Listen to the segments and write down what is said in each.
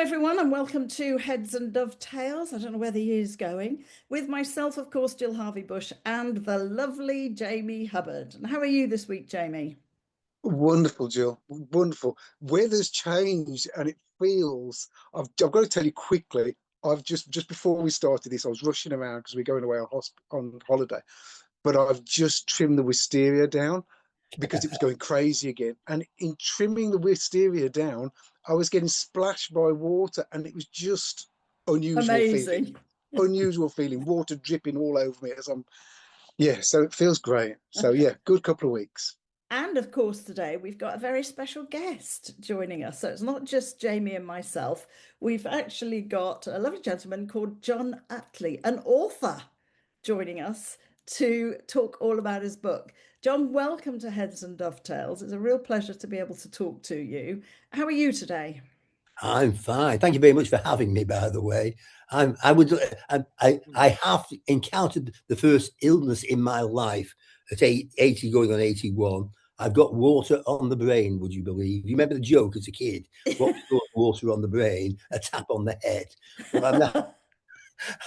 everyone, and welcome to Heads and Dovetails. I don't know where the year's going. With myself, of course, Jill Harvey-Bush, and the lovely Jamie Hubbard. And how are you this week, Jamie? Wonderful, Jill. Wonderful. Weather's changed and it feels. I've got to tell you quickly. I've just before we started this, I was rushing around because we're going away on holiday. But I've just trimmed the wisteria down because it was going crazy again. And in trimming the wisteria down, I was getting splashed by water, and it was just unusual feeling. Amazing. Unusual feeling. Water dripping all over me as I'm. Yeah. So it feels great. So yeah, good couple of weeks. And of course, today we've got a very special guest joining us. So it's not just Jamie and myself. We've actually got a lovely gentleman called John Uttley, an author, joining us to talk all about his book. John, welcome to Heads and Dovetails. It's a real pleasure to be able to talk to you. How are you today? I'm fine. Thank you very much for having me, by the way. I have encountered the first illness in my life at 80 going on 81. I've got water on the brain, would you believe? You remember the joke as a kid? What water on the brain, a tap on the head. Well,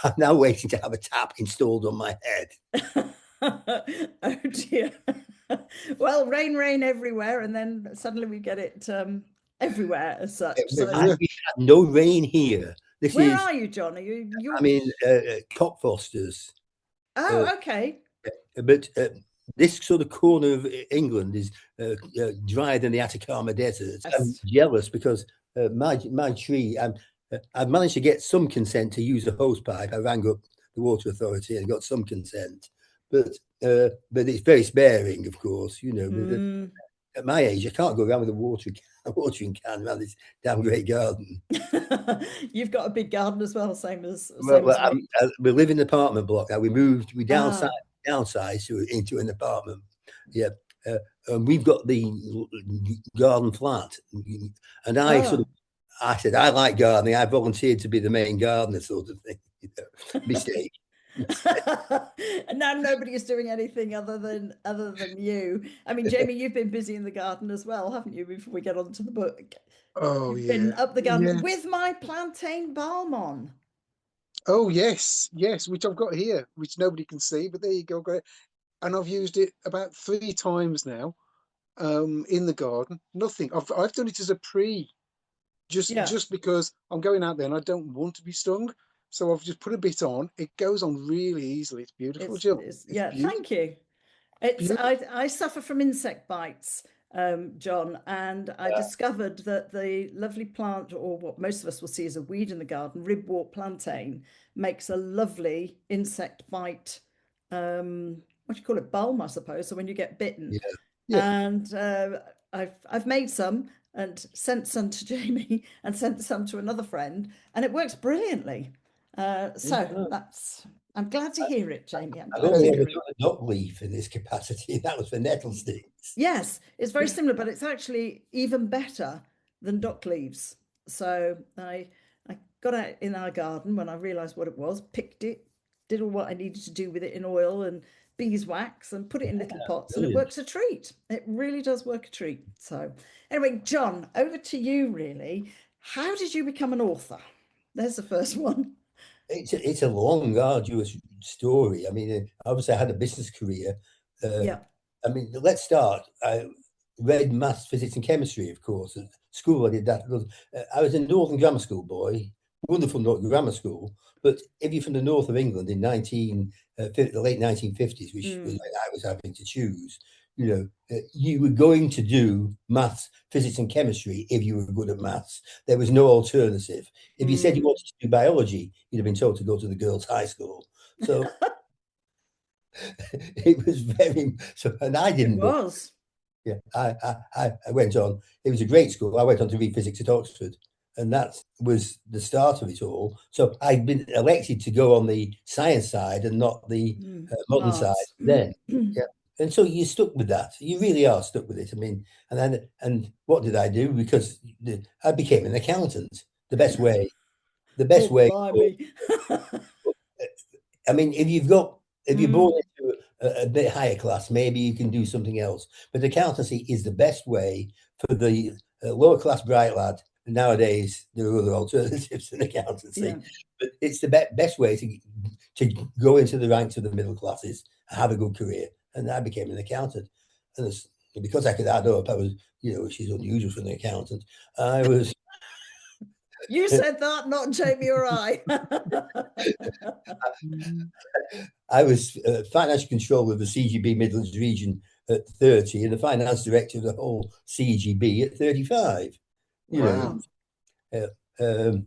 I'm now waiting to have a tap installed on my head. Oh dear. Well, rain everywhere, and then suddenly we get it everywhere as such. So, And we had no rain here. where are you, John? Are you? I'm in Cockfosters. Oh, okay. But this sort of corner of England is drier than the Atacama Desert. Yes. I'm jealous because my tree, I've managed to get some consent to use a hose pipe. I rang up the water authority and got some consent, but it's very sparing, of course. You know, at my age, I can't go around with a watering can around this damn great garden. You've got a big garden as well, same as me. We live in an apartment block now. We downsized into an apartment. Yeah. And we've got the garden flat. And I said, I like gardening. I volunteered to be the main gardener, sort of thing. Mistake. And now nobody is doing anything other than you. I mean, Jamie, you've been busy in the garden as well, haven't you? Before we get on to the book. Oh, You've yeah. been up the garden Yeah. with my plantain balm on. Oh, yes, which I've got here, which nobody can see, but there you go, great. And I've used it about 3 times now, in the garden. Nothing. I've done it as a just because I'm going out there and I don't want to be stung. So I've just put a bit on. It goes on really easily. It's beautiful, Jill. It's beautiful. Thank you. Beautiful. I suffer from insect bites, John, and I discovered that the lovely plant, or what most of us will see as a weed in the garden, ribwort plantain, makes a lovely insect bite. What do you call it? Balm, I suppose. So when you get bitten, and I've made some and sent some to Jamie and sent some to another friend, and it works brilliantly. I'm glad to hear it, Jamie. I've only ever done a duck leaf in this capacity. That was for nettle sticks. Yes, it's very similar, but it's actually even better than dock leaves. So I got out in our garden when I realised what it was, picked it, did all what I needed to do with it in oil and beeswax, and put it in little pots, and it works a treat. It really does work a treat. So anyway, John, over to you, really. How did you become an author? There's the first one. It's a long, arduous story. I mean, obviously, I had a business career. I mean, let's start. I read maths, physics, and chemistry, of course. At school, I did that. I was a Northern grammar school boy, wonderful grammar school. But if you're from the north of England in the late 1950s, which was when I was having to choose, you know, you were going to do maths, physics, and chemistry if you were good at maths. There was no alternative. If you said you wanted to do biology, you'd have been told to go to the girls' high school. So it was very so, and I didn't. It was. Yeah, I went on. It was a great school. I went on to read physics at Oxford, and that was the start of it all. So I'd been elected to go on the science side and not the modern side then. Yeah. And so you're stuck with that. You really are stuck with it. I mean, and what did I do? Because I became an accountant. The best way. I mean, if you're born into a bit higher class, maybe you can do something else. But accountancy is the best way for the lower class bright lad nowadays there are other alternatives than accountancy. Yeah. But it's the best way to go into the ranks of the middle classes, have a good career. And I became an accountant. And because I could add up, I was, which is unusual for an accountant. I was. You said that, not Jamie or I. I was financial controller of the CEGB Midlands region at 30 and the finance director of the whole CEGB at 35. Wow. The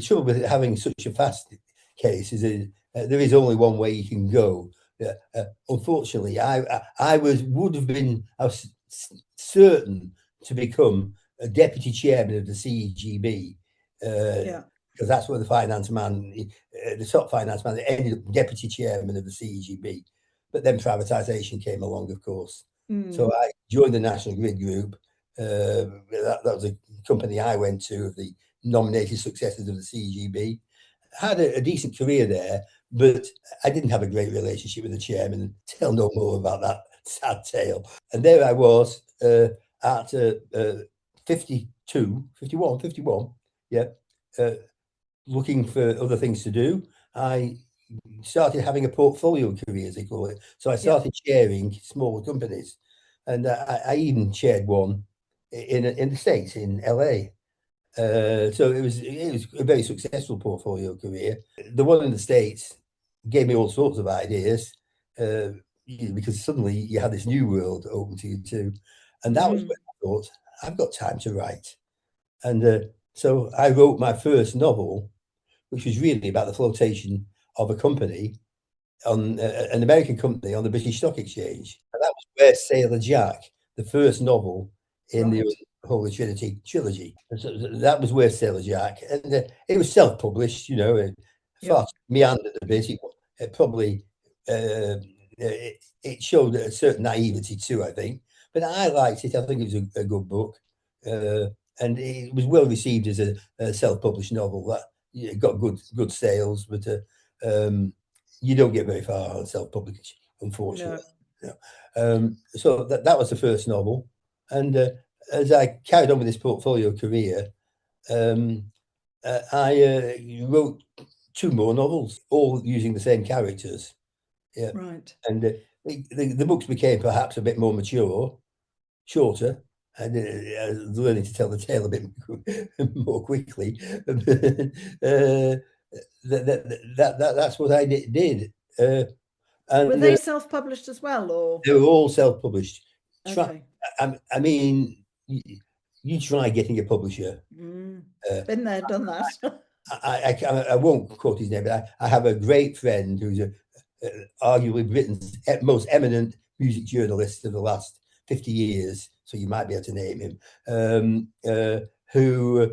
trouble with having such a fast case is there is only one way you can go. Unfortunately, I was certain to become a deputy chairman of the CEGB. Because that's where the top finance man, ended up deputy chairman of the CEGB. But then privatisation came along, of course. So I joined the National Grid Group. That was a company I went to, of the nominated successors of the CEGB. Had a decent career there, but I didn't have a great relationship with the chairman. Tell no more about that sad tale. And there I was at 51, looking for other things to do. I started having a portfolio career, as they call it. So I started chairing smaller companies, and I even chaired one in the States, in LA. So it was a very successful portfolio career. The one in the States gave me all sorts of ideas, because suddenly you had this new world open to you too. And that was when I thought, I've got time to write. And so I wrote my first novel, which was really about the flotation of a company, on an American company, on the British Stock Exchange. And that was Where Sailor Jack, the first novel in the Holy Trinity trilogy. And so that was Where Sailor Jack. And it was self-published, far meandered a bit. It probably it showed a certain naivety too, I think. But I liked it. I think it was a good book. And it was well received as a self-published novel. That it got good sales, but you don't get very far on self-publishing, unfortunately. No. So that was the first novel, and as I carried on with this portfolio career, I wrote 2 more novels, all using the same characters. Yeah, right. And the books became perhaps a bit more mature, shorter. And learning to tell the tale a bit more quickly. That's what I did. And were they self-published as well, or they were all self-published? Okay. I mean, you try getting a publisher. Been there, done that. I won't quote his name, but I have a great friend who's arguably Britain's most eminent music journalist of the last 50 years, so you might be able to name him, who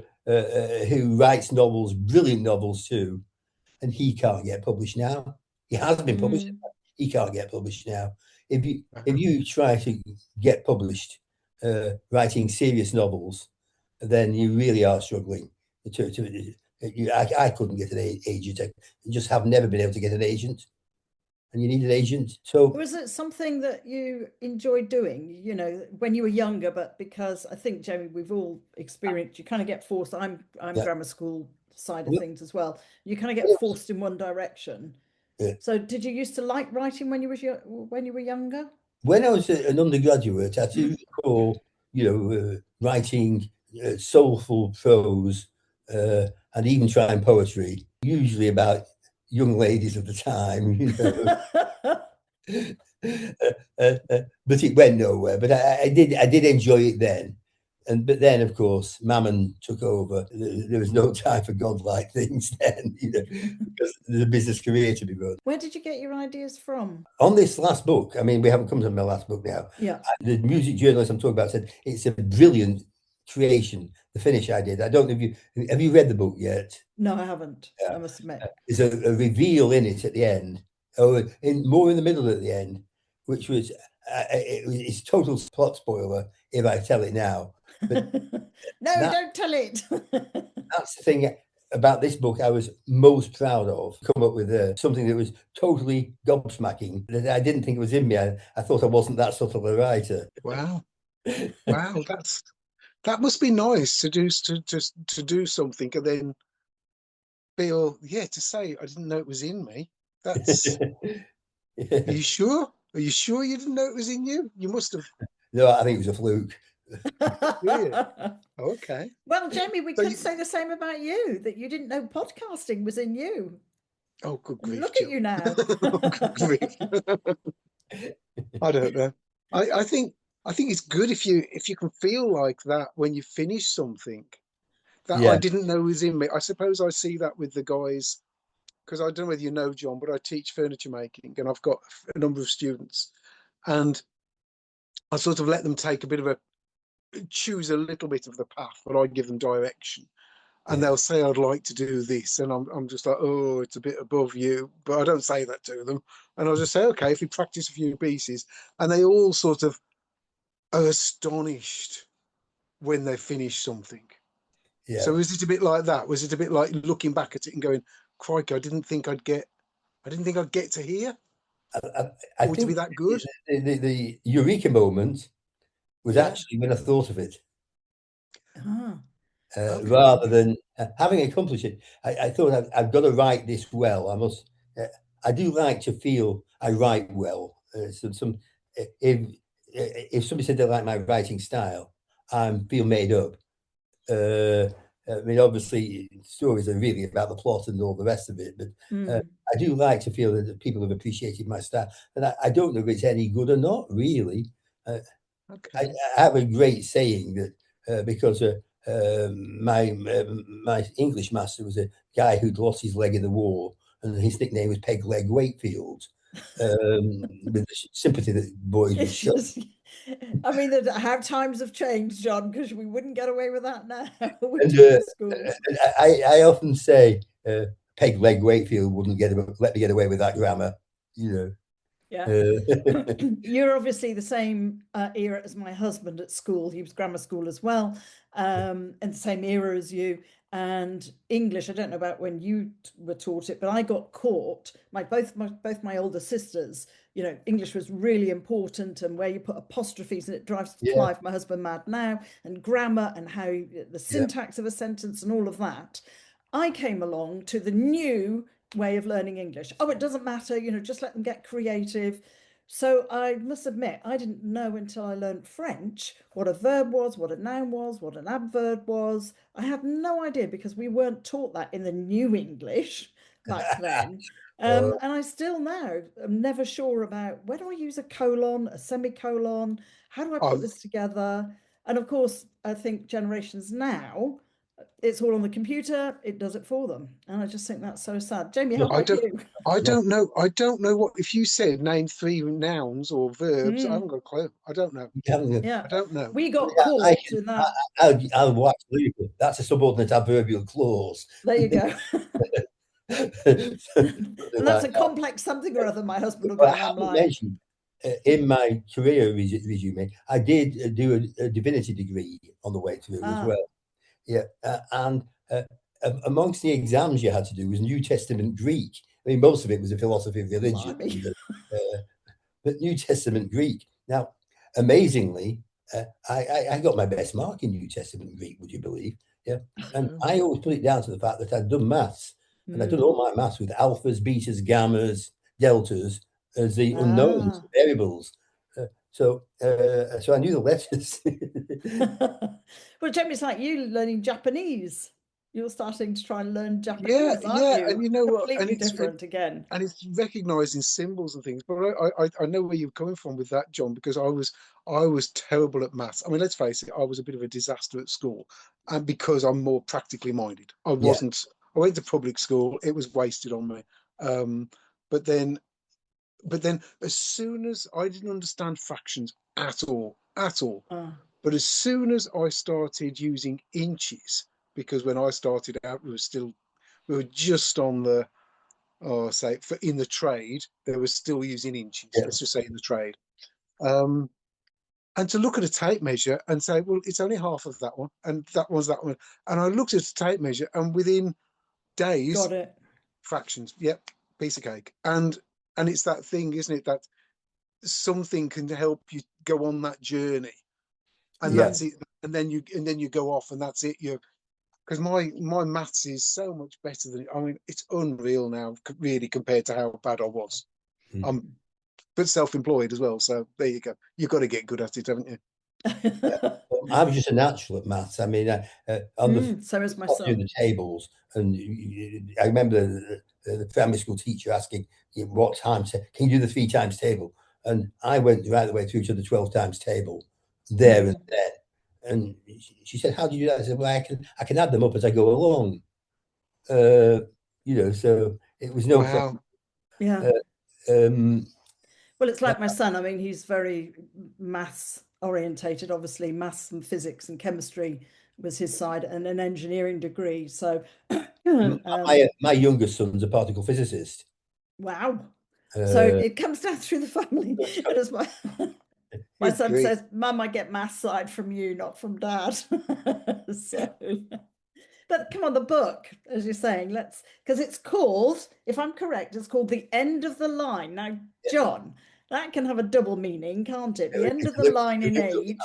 writes novels, brilliant novels too, and he can't get published now. He has been published, he can't get published now. If you try to get published writing serious novels, then you really are struggling. I couldn't get an agent. I just have never been able to get an agent. And you need an agent. So was it something that you enjoyed doing, when you were younger? But because I think, Jamie, we've all experienced, you kind of get forced. I'm grammar school side of things as well. You kind of get forced in one direction. So did you used to like writing when you were younger? When I was an undergraduate, I do recall, writing soulful prose and even trying poetry, usually about young ladies of the time, but it went nowhere. But I did enjoy it then, but then of course Mammon took over. There was no time for godlike things then, because there's a business career to be run. Where did you get your ideas from? On this last book, I mean, we haven't come to my last book now. Yeah, the music journalist I'm talking about said it's a brilliant creation. The finish I did. I don't know if have you read the book yet? No, I haven't. I must admit. There's a reveal in it at the end, or more in the middle at the end, which was it's total plot spoiler if I tell it now. But no, don't tell it. That's the thing about this book I was most proud of. Come up with something that was totally gobsmacking that I didn't think was in me. I thought I wasn't that subtle a writer. Wow, wow, that must be nice to do to do something and then feel, yeah, to say I didn't know it was in me. That's Yeah. Are you sure? Are you sure you didn't know it was in you? You must have. No, I think it was a fluke. Yeah. Okay. Well, Jamie, we So could say the same about you, that you didn't know podcasting was in you. oh, good And grief, look at Jill. you now. Good grief. I don't know. I think it's good if you can feel like that when you finish something that I Yeah, didn't know was in me. I suppose I see that with the guys because I don't know whether you know, John, but I teach furniture making and I've got a number of students, and I sort of let them take a bit of a choose a little bit of the path, but I give them direction. And yeah. they'll say, I'd like to do this. And I'm just like, oh, it's a bit above you. But I don't say that to them. And I'll just say, okay, if you practice a few pieces. And they all sort of are astonished when they finish something. Yeah. So is it a bit like that? Was it a bit like looking back at it and going, crikey, I didn't think I'd get to here I or to be think that good? the eureka moment was Yeah. actually when I thought of it. Ah, Okay. Rather than having accomplished it. I thought I've got to write this well. I must. I do like to feel I write well. If somebody said they like my writing style, I feel made up. I mean, obviously, stories are really about the plot and all the rest of it, but I do like to feel that people have appreciated my style, and I don't know if it's any good or not. Really, I Okay. have a great saying that because my English master was a guy who'd lost his leg in the war, and his nickname was Peg Leg Wakefield. With the sympathy that boys would it's show. just, I mean, how times have changed, John, because we wouldn't get away with that now, would And you, in schools? I often say Peg Leg Wakefield wouldn't let me get away with that grammar, you know. Yeah. You're obviously the same era as my husband at school. He was grammar school as well, and the same era as you. And English, I don't know about when you were taught it, but I got caught. Both my older sisters, English was really important, and where you put apostrophes, and it drives Yeah, Clive, my husband, mad now, and grammar and how the yeah, syntax of a sentence and all of that. I came along to the new way of learning English. Oh, it doesn't matter, just let them get creative. So I must admit, I didn't know until I learned French what a verb was, what a noun was, what an adverb was. I had no idea because we weren't taught that in the new English back then. uh, And I still now am never sure about where do I use a colon, a semicolon, how do I put I've, this together? And of course, I think generations now, it's all on the computer, it does it for them. And I just think that's so sad. Jamie, how look, I about don't, you? I yeah, don't know. I don't know what, if you said name three nouns or verbs, I haven't Mm, got a clue. I don't know. yeah, I don't know. we got I caught can, in that. I'll absolutely. That's a subordinate adverbial clause. There you go. Something And that's like a that. complex something or other, my husband will But go, I and I'm haven't like, mentioned in my career resume, I did do a divinity degree on the way through as ah, well. Yeah, and amongst the exams you had to do was New Testament Greek. I mean, most of it was a philosophy of religion, blimey. but New Testament Greek. Now, amazingly, I got my best mark in New Testament Greek. Would you believe? Yeah, and Oh, I always put it down to the fact that I'd done maths, and I'd done Mm. all my maths with alphas, betas, gammas, deltas as the unknowns, Ah. variables. So I knew the letters. Well, Jamie, it's like you learning Japanese. You're starting to try and learn yeah, Japanese, aren't yeah, and you? you know what? Completely different again. And it's recognizing symbols and things. But I know where you're coming from with that, John, because I was terrible at maths. I mean, let's face it, I was a bit of a disaster at school, and because I'm more practically minded, I Yeah, wasn't. I went to public school; it was wasted on me. Um, but then, as soon as I didn't understand fractions at all. Ah, But as soon as I started using inches, because when I started out, we were just on the say for in the trade, they were still using inches. yeah, Let's just say in the trade. Um, and to look at a tape measure and say, well, it's only half of that one, and that one's that one. And I looked at a tape measure, and within days, got it. fractions. Yep, piece of cake. And it's that thing, isn't it, that something can help you go on that journey, and yeah. Mm. that's it. and then you go off, and that's it. Because my maths is so much better than, I mean, it's unreal now, really, compared to how bad I was. I'm but self-employed as well, so there you go. You've got to get good at it, haven't you? I was just a natural at maths. I mean, on the so is my son. The tables, and I remember the primary school teacher asking, "What times can you do the 3 times table?" And I went right the way through to the 12 times table, there and then. And she said, "How do you do that?" I said, "Well, I can add them up as I go along." So it was no problem. Yeah. Well, it's like my son. I mean, he's very maths orientated. Obviously, maths and physics and chemistry was his side, and an engineering degree. So, my youngest son's a particle physicist. Wow. So it comes down through the family. And as my son says, "Mum, I get maths side from you, not from Dad." So, but come on, the book, as you're saying, because it's called, if I'm correct, it's called The End of the Line. Now, John, that can have a double meaning, can't it? The end of the line in age.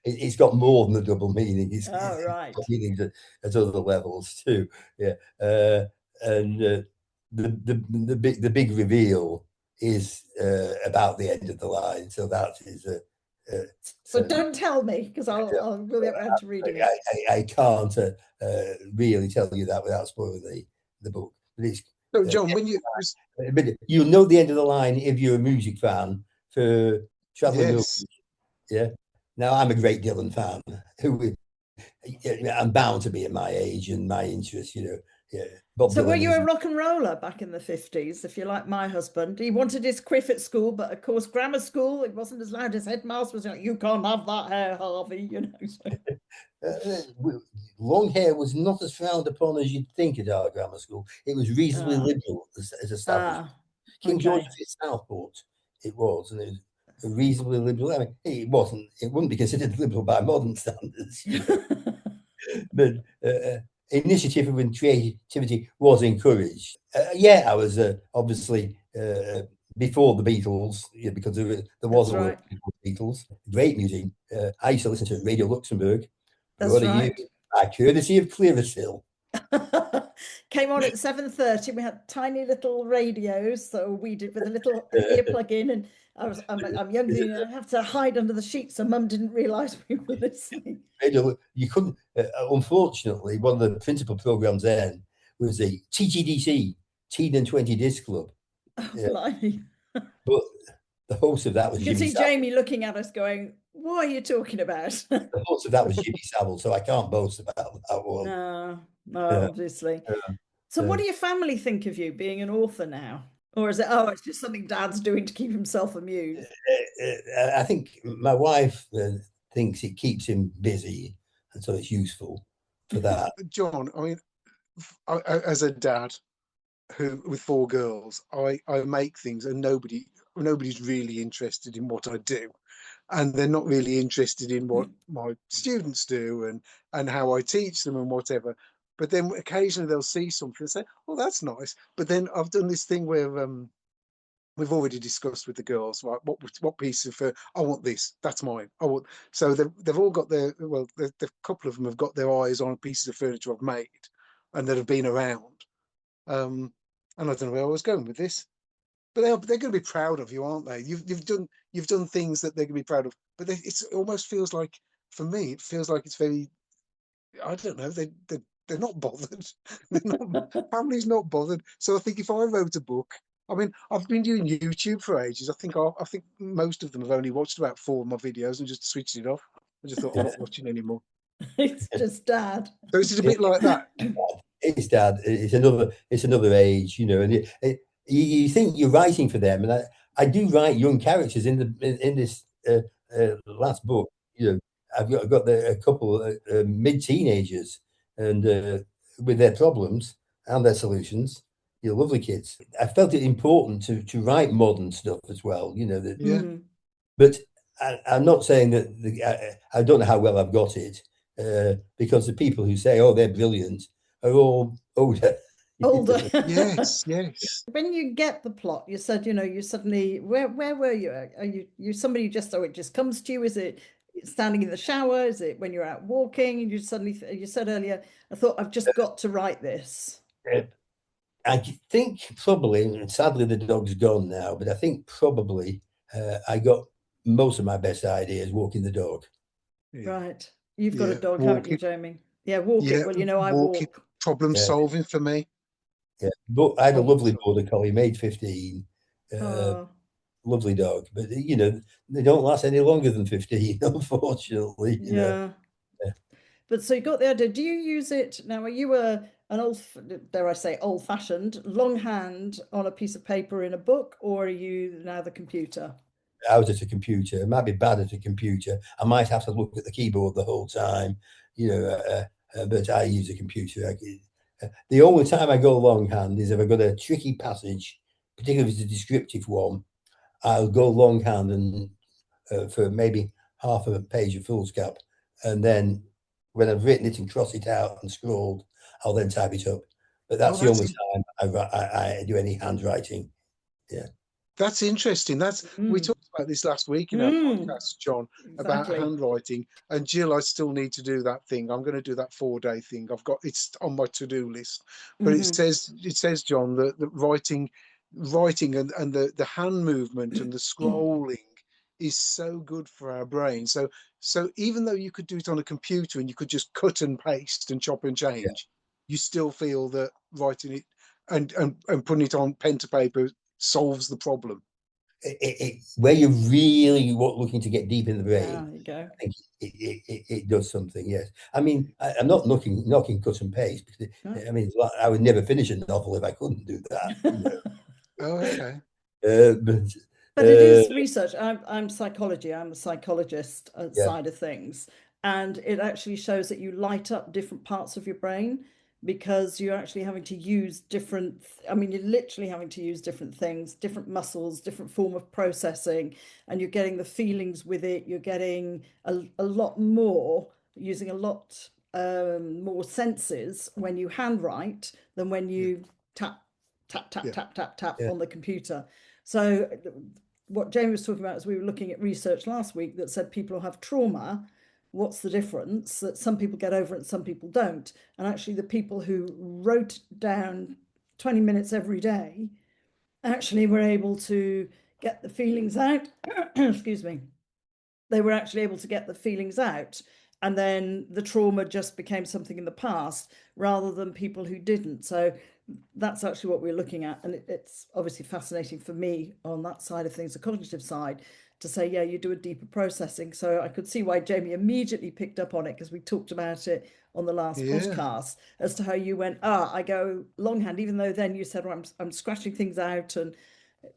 It's got more than a double meaning. It's right. got meanings at other levels too. Yeah. And the big reveal is about the end of the line. So that is so don't tell me, because I'll really get around to reading it. I can't really tell you that without spoiling the book. But it's, so, John, when you'll know the end of the line if you're a music fan for Travelling Wilburys. Yeah. Now I'm a great Dylan fan. I'm bound to be at my age and my interest, Yeah. So were you a rock and roller back in the 50s? If you're like my husband, he wanted his quiff at school, but of course grammar school, it wasn't as loud as headmaster was like, "You can't have that hair, Harvey," So. Long hair was not as frowned upon as you'd think at our grammar school. It was reasonably liberal as established. King George V Southport, it was, and it was reasonably liberal. I mean, it wouldn't be considered liberal by modern standards. But initiative and creativity was encouraged. I was obviously before the Beatles, because there was a word before the Beatles. Great music. I used to listen to Radio Luxembourg. That's right. By courtesy of Clearasil. Came on at 7:30. We had tiny little radios, so we did with a little earplug in, and I'm younger than you. I have to hide under the sheets, so Mum didn't realise we were listening. You couldn't. Unfortunately, one of the principal programs then was the TTDC, Teen and 20 Disc Club. But the host of that was Jimmy. You can see Jamie looking at us, going, "What are you talking about?" The host of that was Jimmy Savile, so I can't boast about that one. No, obviously. So what do your family think of you being an author now? Or is it, it's just something Dad's doing to keep himself amused? I think my wife thinks it keeps him busy, and so it's useful for that. John, I mean, as a dad with 4 girls, I make things, and nobody's really interested in what I do. And they're not really interested in what my students do and how I teach them and whatever. But then occasionally they'll see something and say, "Oh, that's nice." But then I've done this thing where we've already discussed with the girls, right? What piece of I want this. That's mine. I want. So they've all got the couple of them have got their eyes on pieces of furniture I've made and that have been around. And I don't know where I was going with this. But they're going to be proud of you, aren't they? You've done things that they're going to be proud of. But it almost feels like, for me, it feels like it's very, I don't know. They're not bothered. Family's not bothered. So I think if I wrote a book, I mean, I've been doing YouTube for ages. I think most of them have only watched about 4 of my videos and just switched it off. I just thought, I'm not watching anymore. It's just Dad. So it's a bit like that. It's Dad. It's another age, and you think you're writing for them, and I do write young characters in this last book. I've got a couple mid-teenagers, and with their problems and their solutions. Lovely kids. I felt it important to write modern stuff as well. But I'm not saying that I don't know how well I've got it, because the people who say, "Oh, they're brilliant," are all older. Yes. When you get the plot, you said, you suddenly, where were you? Are you somebody it just comes to you? Is it standing in the shower? Is it when you're out walking and you suddenly, you said earlier, I thought I've just got to write this? I think probably, and sadly the dog's gone now, but I think probably I got most of my best ideas walking the dog. Yeah. Right. You've got a Yeah. dog, haven't you, Walking. Jamie? Yeah, walking. Yeah. Well, you know, I Walking. walk. Problem Yeah, solving for me. yeah. But I had a Problem lovely solving. border collie, made 15. Oh, Lovely dog, but they don't last any longer than 15, unfortunately. yeah. Yeah. But so you got the idea. Do you use it now? Are you an old, dare I say, old-fashioned longhand on a piece of paper in a book, or are you now the computer? I was at a computer. I might be bad at a computer. I might have to look at the keyboard the whole time, but I use a computer. The only time I go longhand is if I've got a tricky passage, particularly if it's a descriptive one. I'll go longhand and for maybe half of a page of foolscap, and then when I've written it and crossed it out and scrolled, I'll then type it up. But Oh, that's the only time I do any handwriting. Yeah. that's interesting. We talked about this last week in our Mm, podcast, John, about exactly. handwriting. And Jill, I still need to do that thing. I'm going to do that 4-day thing. It's on my to-do list. But it says, John, that writing and the hand movement and the scrolling is so good for our brain. So even though you could do it on a computer and you could just cut and paste and chop and Yeah. change, you still feel that writing it and putting it on pen to paper solves the problem. Where you're really looking to get deep in the brain, There you go. I think it does something. Yes, I mean I'm not knocking cut and paste because I mean I would never finish a novel if I couldn't do that. Oh, okay. But But it is research. I'm psychology. I'm a psychologist yeah, side of things, and it actually shows that you light up different parts of your brain because you're actually having to use different. I mean, you're literally having to use different things, different muscles, different form of processing, and you're getting the feelings with it. You're getting a lot more, using a lot more senses when you handwrite than when Yeah, you tap, tap, tap, yeah, tap, tap, tap yeah, on the computer. So what Jamie was talking about is we were looking at research last week that said people who have trauma, what's the difference? That some people get over it and some people don't. And actually, the people who wrote down 20 minutes every day actually were able to get the feelings out. Excuse me. They were actually able to get the feelings out. And then the trauma just became something in the past rather than people who didn't. So that's actually what we're looking at. And it's obviously fascinating for me on that side of things, the cognitive side, to say, yeah, you do a deeper processing. So I could see why Jamie immediately picked up on it because we talked about it on the last yeah, podcast as to how you went, I go longhand, even though then you said, well, I'm scratching things out. And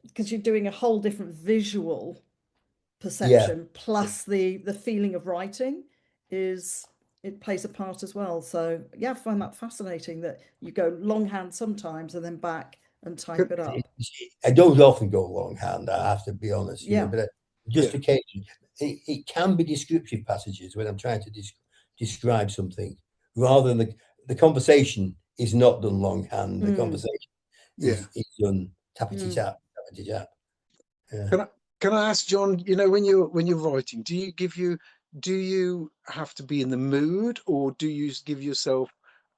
because you're doing a whole different visual yeah. perception plus the feeling of writing is it plays a part as well. So yeah, I find that fascinating that you go longhand sometimes and then back and type it up. I don't often go longhand. I have to be honest, Yeah. but yeah, just occasionally. It can be descriptive passages when I'm trying to describe something, rather than the conversation is not done longhand. The conversation yeah. is done tappity Mm. tap, tappity tap. Yeah. Can I can I ask John, when you're writing, do you have to be in the mood, or do you give yourself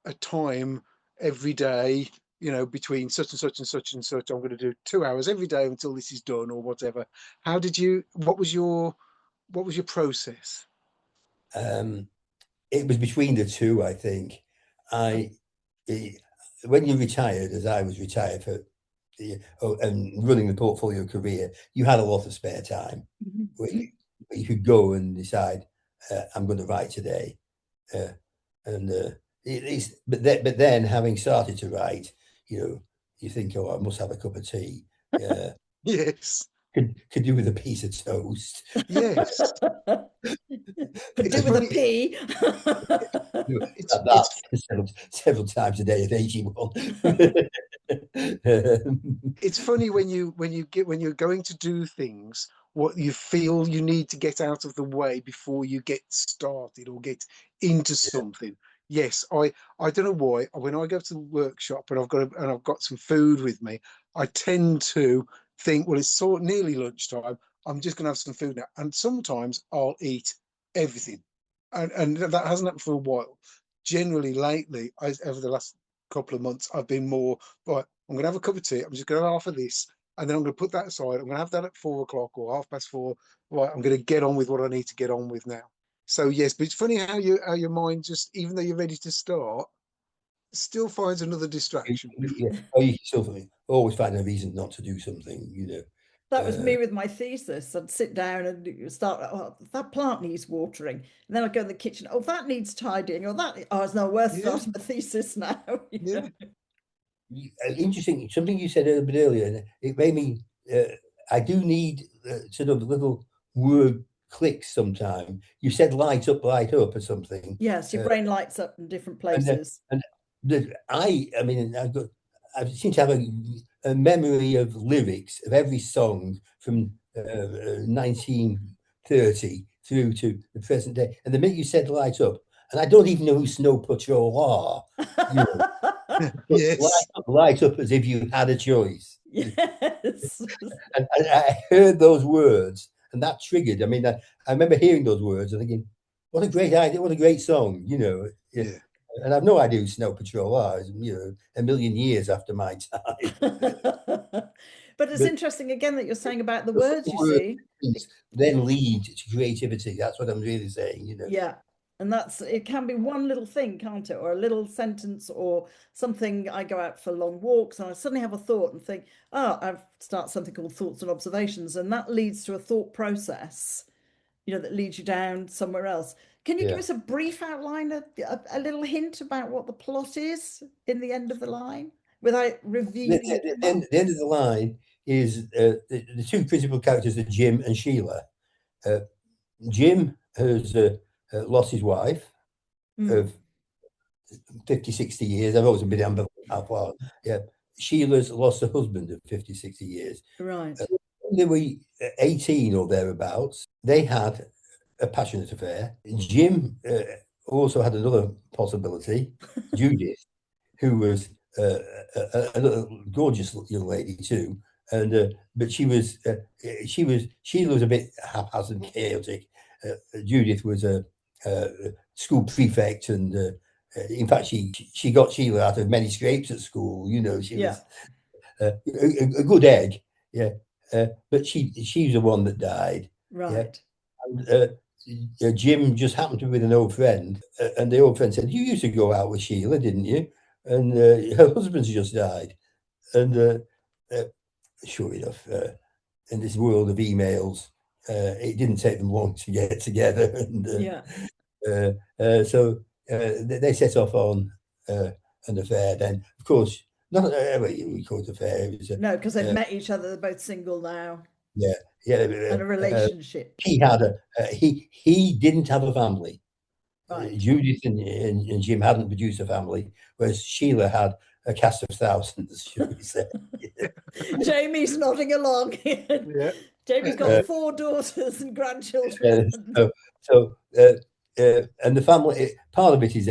a time every day, between such and such and such and such, I'm going to do 2 hours every day until this is done or whatever? What was your process? Um, it was between the two, I think. I eh, when you retired, as I was retired for and running the portfolio career, you had a lot of spare time where you could go and decide, I'm going to write today. Uh, and but then having started to write, you think, oh, I must have a cup of tea. Yes, Could do with a piece of toast. yes. Could It's do with a funny. pee. It's That it's several times a day at 81. it's funny when you're going to do things, what you feel you need to get out of the way before you get started or get into something. Yes, I don't know why when I go to the workshop and I've got some food with me, I tend to think, well, it's sort of nearly lunchtime. I'm just going to have some food now, and sometimes I'll eat everything, and that hasn't happened for a while. Generally, lately, over the last couple of months, I've been more, right, I'm going to have a cup of tea. I'm just going to have half of this, and then I'm going to put that aside. I'm going to have that at 4 o'clock or 4:30. Right, I'm going to get on with what I need to get on with now. So yes, but it's funny how your mind just, even though you're ready to start, still finds another distraction. Yeah. Or you can still always find a reason not to do something, you know. That was me with my thesis. I'd sit down and start, oh, that plant needs watering. And then I'd go in the kitchen, oh, that needs tidying, or that, oh, it's not worth starting a thesis now. Yeah. Interesting, something you said a bit earlier, and it made me, I do need sort of little word clicks sometime. You said light up or something. Yes, your brain lights up in different places. And I mean, I seem to have a memory of lyrics of every song from 1930 through to the present day. And the minute you said light up, and I don't even know who Snow Patrol are, you know, Yes. light up as if you had a choice. Yes. And I heard those words, and that triggered. I mean, I remember hearing those words and thinking, what a great idea, what a great song, you know. Yeah. And I've no idea who Snow Patrol are, you know, a million years after my time. But it's interesting again that you're saying about the words, you see. Then lead to creativity. That's what I'm really saying, you know. Yeah. And it can be one little thing, can't it? Or a little sentence or something. I go out for long walks and I suddenly have a thought and think, oh, I've started something called thoughts and observations. And that leads to a thought process, you know, that leads you down somewhere else. Can you give us a brief outline, a little hint about what the plot is in the end of the line without revealing it? The end of the line is the two principal characters are Jim and Sheila. Jim has lost his wife of 50, 60 years. I've always been ambivalent how far. Yeah. Sheila's lost her husband of 50, 60 years. Right. When they were 18 or thereabouts, they had a passionate affair. Jim also had another possibility, Judith, who was a gorgeous young lady too, and but Sheila was a bit haphazard and chaotic. Judith was a school prefect, and in fact, she got Sheila out of many scrapes at school. You know, she was a good egg, yeah. But she's the one that died, right? Yeah? And Jim just happened to be with an old friend, and the old friend said, "You used to go out with Sheila, didn't you?" And her husband's just died, and sure enough, in this world of emails, it didn't take them long to get together, and so they set off on an affair. Then, of course, not we call it affair. It was no, because they've met each other. They're both single now. Yeah, and a relationship. He had he didn't have a family. Right. Judith and Jim hadn't produced a family, whereas Sheila had a cast of thousands, should we say. Jamie's nodding along. Yeah. Jamie's got 4 daughters and grandchildren. And the family, part of it is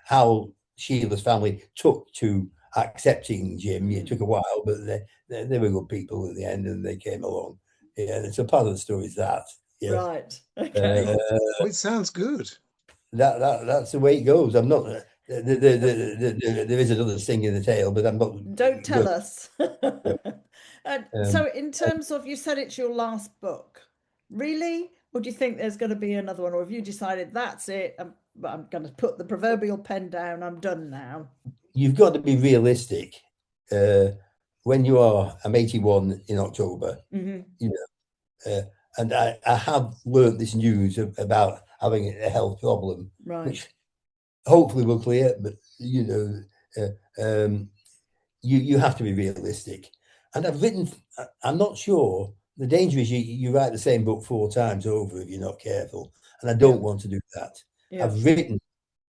how Sheila's family took to accepting Jim. It took a while, but they were good people at the end, and they came along. Yeah, and so part of the story is that. Yeah. Right. Okay. It sounds good. That's the way it goes. I'm not. There is another sting in the tail, but I'm not. Don't tell us. So, in terms of, you said it's your last book, really, or do you think there's going to be another one, or have you decided that's it? I'm going to put the proverbial pen down. I'm done now. You've got to be realistic. When you are, I'm 81 in October. You know, and I have learned this news about having a health problem, right, which hopefully will clear. But you know, you have to be realistic. And I've written. I'm not sure. The danger is you write the same book 4 times over if you're not careful, and I don't want to do that. I've written.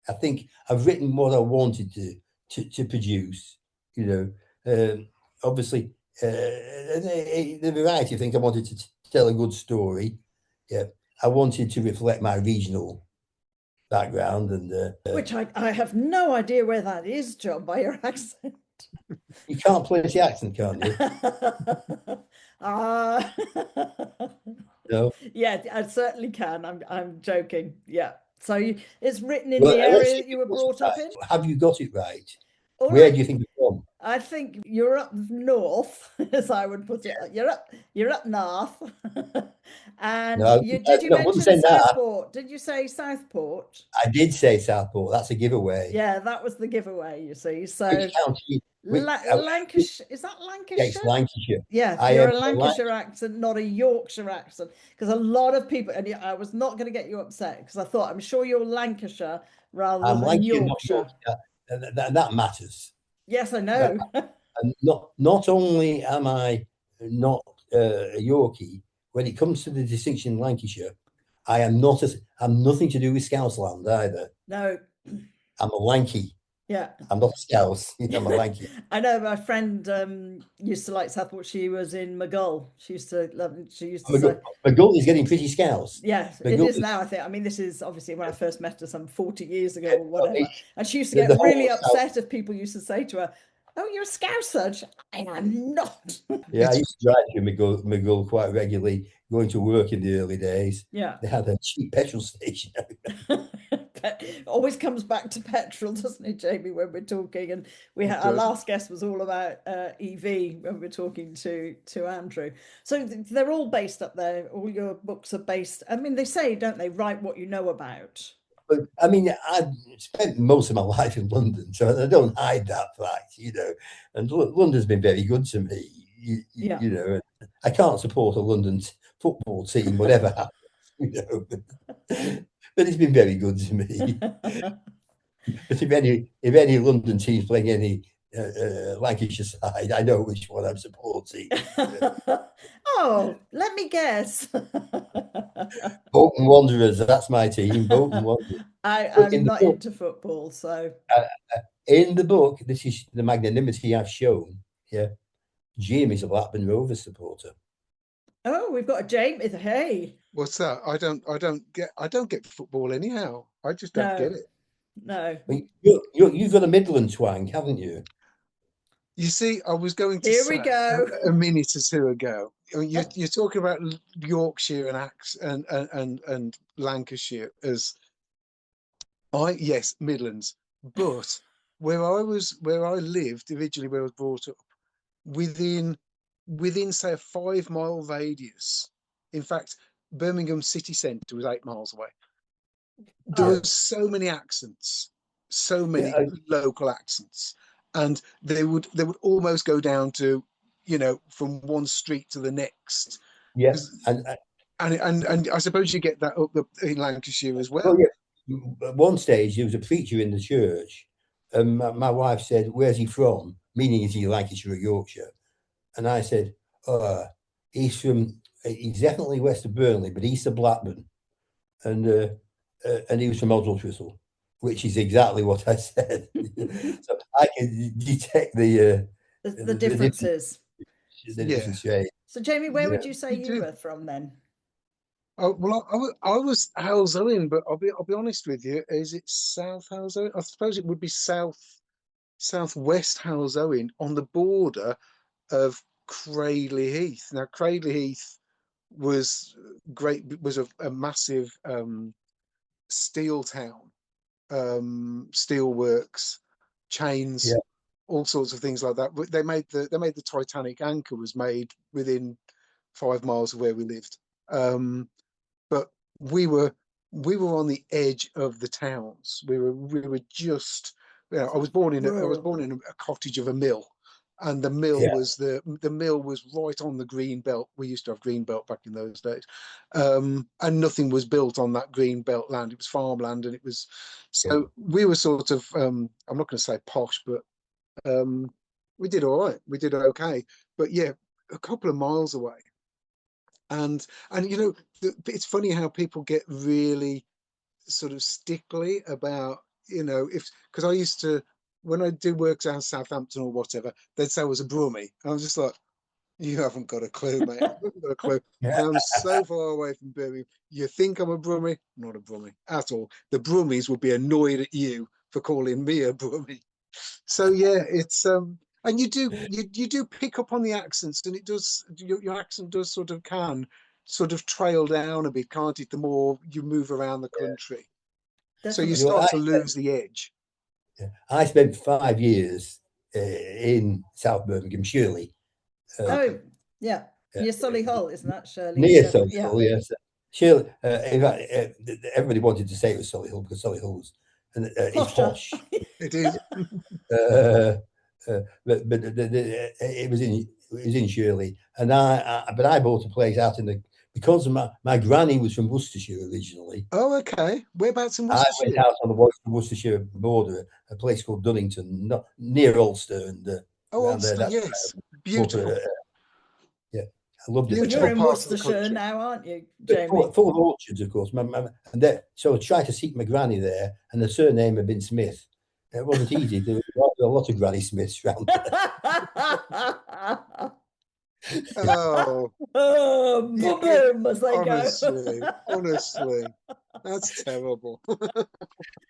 I think I've written what I wanted to produce. You know, obviously, the variety of things. I wanted to tell a good story. Yeah, I wanted to reflect my regional background, and which I have no idea where that is, John, by your accent. You can't place the accent, can you? No. Yeah, I certainly can. I'm joking. Yeah. So it's written in Well, the area that you were brought up in? Have you got it right? All Where right. do you think you're from? I think you're up north, as I would put it. You're up north. And No, did you no, I wouldn't mention say that. Southport? Did you say Southport? I did say Southport. That's a giveaway. Yeah, that was the giveaway, you see. Which So county? Which, Lancashire, is that yeah, it's Lancashire? Lancashire. Yeah, I you're am a a Lancashire accent, not a Yorkshire accent. Because a lot of people, and I was not going to get you upset because I thought, I'm sure you're Lancashire rather I'm than Lancashire, not Yorkshire. Yorkshire. That matters. Yes, I That, know. and not only am I not a Yorkie, when it comes to the distinction in Lancashire, I'm nothing to do with Scousland either. No. I'm a Lanky. Yeah. I'm not a Scouse. I'm a Lanky. I know my friend used to like Southport. She was in McGull. She used to love it. She used to say, McGull is getting pretty Scouse. yeah, it is now, I think. I mean, this is obviously when I first met her some 40 years ago or whatever. And she used to get really upset if people used to say to her, "Oh, you're a Scouser." I am not. Yeah, I used to drive to McGull quite regularly, going to work in the early days. Yeah. They had a cheap petrol station. Always comes back to petrol, doesn't it, Jamie, when we're talking? And our last guest was all about EV when we're talking to Andrew. So they're all based up there. All your books are based. I mean, they say, don't they, write what you know about? But I mean, I've spent most of my life in London, so I don't hide that fact, And London's been very good to me, And I can't support a London football team, whatever happens, But it's been very good to me. But if any London team's playing any Lancashire side, I know which one I'm supporting. Oh, let me guess. Bolton Wanderers, that's my team. Bolton Wanderers. I'm not into football, so. In the book, this is the magnanimity I've shown. Yeah, Jamie's a Blackburn Rovers supporter. Oh, we've got a Jamie. Hey, what's that? I don't get football anyhow. I just don't get it. No. You've got a Midland twang, haven't you? You see, I was going to Here say we go. a minute or two ago. You're talking about Yorkshire and Lancashire as yes, Midlands, but where I lived originally, where I was brought up, within say a 5 mile radius. In fact, Birmingham city centre was 8 miles away. There were so many accents, so many local accents, and they would almost go down to, from one street to the next. Yeah, and I suppose you get that up in Lancashire as well. Well, yeah. At one stage, there was a preacher in the church, and my wife said, "Where's he from?" Meaning, is he Lancashire or Yorkshire? And I said, he's definitely west of Burnley, but east of Blackburn. And he was from Oswestry, which is exactly what I said. So I can detect the differences. The different shades. So, Jamie, where would you say you were from then? Oh, well, I was Halesowen, but I'll be honest with you. Is it South Halesowen? I suppose it would be southwest Halesowen, on the border of Cradley Heath. Now, Cradley Heath was a massive steel town, steel works, chains, all sorts of things like that. But they made the Titanic anchor was made within 5 miles of where we lived. But we were on the edge of the towns. We were just, I was born in a cottage of a mill, and the mill was right on the green belt. We used to have green belt back in those days, and nothing was built on that green belt land. It was farmland, and it was we were sort of I'm not going to say posh, but we did all right. We did okay, but yeah, a couple of miles away. And it's funny how people get really sort of stickly about, because I used to, when I do work down Southampton or whatever, they'd say I was a Brummie. I was just like, you haven't got a clue, mate. You haven't got a clue. I'm so far away from Birmingham. You think I'm a Brummie? I'm not a Brummie at all. The Brummies would be annoyed at you for calling me a Brummie. So yeah, it's And you do pick up on the accents, and it does, your accent does sort of trail down a bit, can't it? The more you move around the country, so you Definitely. start to lose the edge. I spent 5 years in South Birmingham, Shirley. Oh, yeah. Near Solihull, isn't that, Shirley? Near Yeah, Solihull, yes. Shirley, in fact, everybody wanted to say it was Solihull because Solihull was, it's posh. It is. But it was in Shirley, and but I bought a place out in the, because my granny was from Worcestershire originally. Oh, okay. Whereabouts in I Worcestershire? went out on the Worcestershire border, a place called Dunnington, not near Ulster, and Ulster, yes, beautiful. Yeah, I loved it. Well, you're in Worcestershire now, aren't you, Jamie? Full of orchards, of course. So I tried to seek my granny there, and the surname had been Smith. It wasn't easy. There were a lot of Granny Smiths around there. Oh, boom, as they honestly, that's terrible. Well,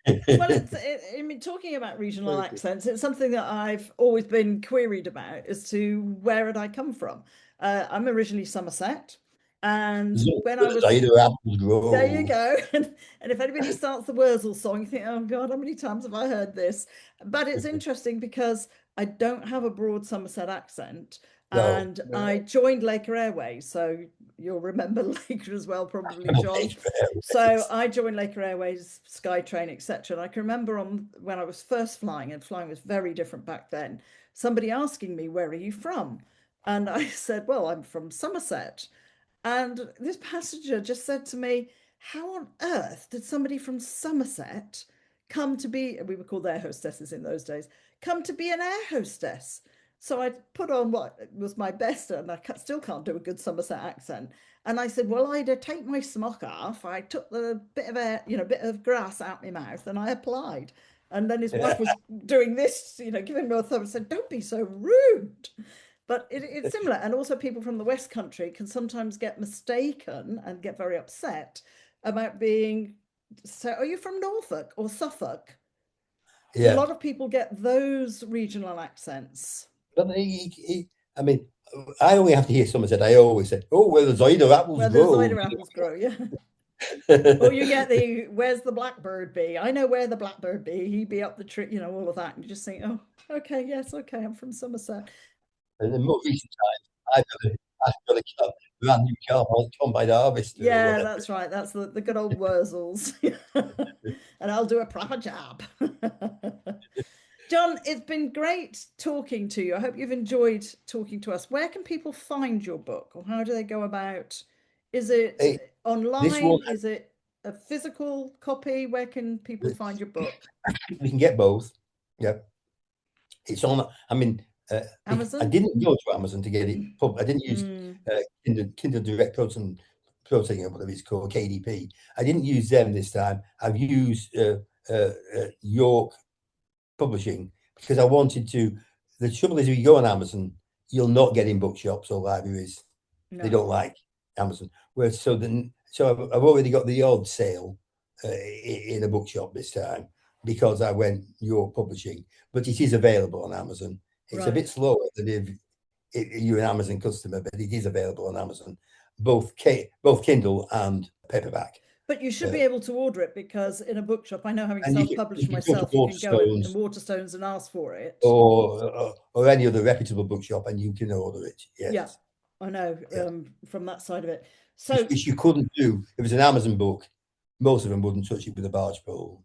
I mean, talking about regional accents, it's something that I've always been queried about as to where had I come from. I'm originally Somerset, and when I was there, you go. And if anybody starts the Wurzel song, you think, oh God, how many times have I heard this? But it's interesting because I don't have a broad Somerset accent. And I joined Lancashire Airways, so you'll remember Lancashire as well, probably, John. So I joined Lancashire Airways, SkyTrain, etc. And I can remember when I was first flying, and flying was very different back then, somebody asking me, where are you from? And I said, well, I'm from Somerset. And this passenger just said to me, how on earth did somebody from Somerset come to be, we were called air hostesses in those days, come to be an air hostess? So I put on what was my best, and I still can't do a good Somerset accent. And I said, well, I'd take my smock off. I took the bit of air, bit of grass out my mouth, and I applied. And then his wife was doing this, giving me a thumb and said, don't be so rude. But it's similar. And also people from the West Country can sometimes get mistaken and get very upset about being, so are you from Norfolk or Suffolk? Yeah. A lot of people get those regional accents. But I mean, I only have to hear someone said, I always say, oh, where the cider apples grow. Where the cider apples grow, yeah. Or you get where's the blackbird be? I know where the blackbird be. He be up the tree, all of that. And you just think, oh, okay, yes, okay, I'm from Somerset. And in more recent times, I've got a brand new car come by the harvester. Yeah, that's right. That's the good old Wurzels. And I'll do a proper job. John, it's been great talking to you. I hope you've enjoyed talking to us. Where can people find your book, or how do they go about? Is it online? Is it a physical copy? Where can people find your book? We can get both. Yeah. It's on, I mean, Amazon? I didn't go to Amazon to get it. I didn't use Kindle Direct Protein, or whatever it's called, KDP. I didn't use them this time. I've used York Publishing, because I wanted to. The trouble is, if you go on Amazon, you'll not get in bookshops or libraries. No. They don't like Amazon. Whereas, so I've already got the odd sale in a bookshop this time, because I went York Publishing, but it is available on Amazon. It's a bit slower than if you're an Amazon customer, but it is available on Amazon, both Kindle and paperback. But you should be able to order it, because in a bookshop, I know, having self-published myself, you can go in Waterstones and ask for it, or any other reputable bookshop, and you can order it. Yes. Yeah, I know. From that side of it. So which you couldn't do if it was an Amazon book. Most of them wouldn't touch it with a barge pole.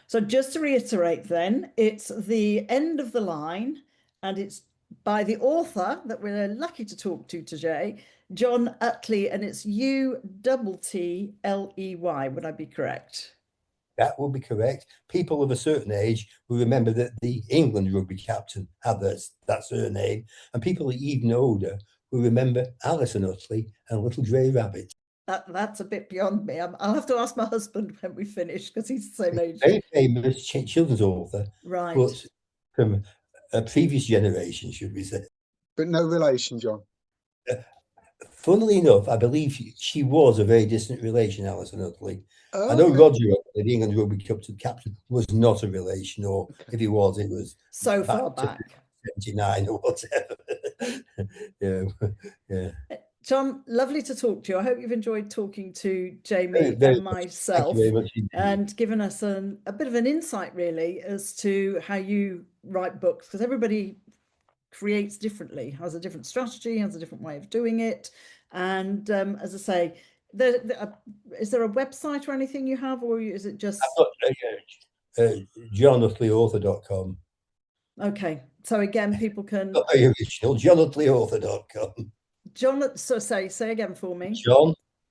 So just to reiterate, then, it's The End of the Line, and it's by the author that we're lucky to talk to today, John Uttley, and it's Uttley. Would I be correct? That would be correct. People of a certain age will remember that the England rugby captain had that surname, and people even older will remember Alison Uttley and Little Grey Rabbit. That's a bit beyond me. I'll have to ask my husband when we finish, because he's the same age. Very famous children's author, right? But from a previous generation, should we say? But no relation, John. Funnily enough, I believe she was a very distant relation, Alison Uttley. Oh, I know Roger Uttley, the England rugby captain, was not a relation, or if he was, it was so far back. 1979 or whatever. Yeah. John, lovely to talk to you. I hope you've enjoyed talking to Jamie Very and much. myself. Thank you very much indeed. And given us a bit of an insight, really, as to how you write books, because everybody creates differently, has a different strategy, has a different way of doing it. And as I say, is there a website or anything you have, or is it just JohnUtleyAuthor.com? Okay, so again, people can original JohnUtleyAuthor.com. John, so say again for me.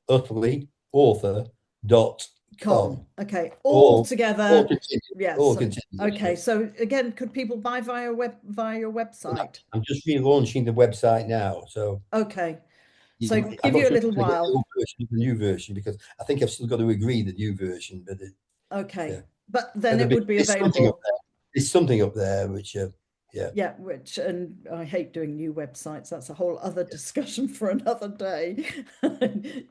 JohnUtleyAuthor.com. Okay, all together. Yes. Okay, so again, could people buy via your website? I'm just relaunching the website now, so okay. So give you a little while. The new version, because I think I've still got to agree the new version, but okay. Yeah. But then it would be available. There's something up there which which, and I hate doing new websites. That's a whole other discussion for another day.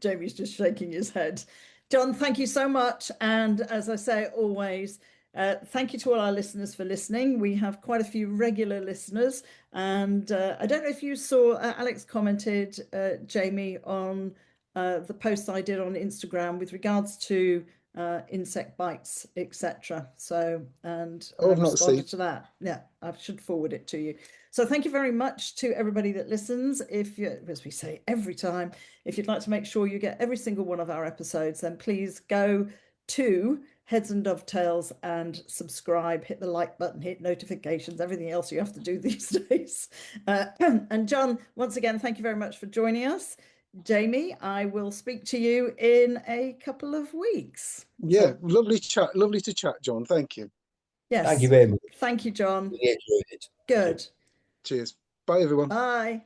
Jamie's just shaking his head. John, thank you so much. And as I say always, thank you to all our listeners for listening. We have quite a few regular listeners. And I don't know if you saw, Alex commented, Jamie, on the post I did on Instagram with regards to insect bites, etc. So, and I responded to that. Yeah, I should forward it to you. So thank you very much to everybody that listens. If you, as we say every time, if you'd like to make sure you get every single one of our episodes, then please go to Heads and Dovetails and subscribe, hit the like button, hit notifications, everything else you have to do these days. And John, once again, thank you very much for joining us. Jamie, I will speak to you in a couple of weeks. Yeah, lovely to chat, John. Thank you. Yes. Thank you very much. Thank you, John. Really enjoyed it. Good. Cheers. Bye, everyone. Bye.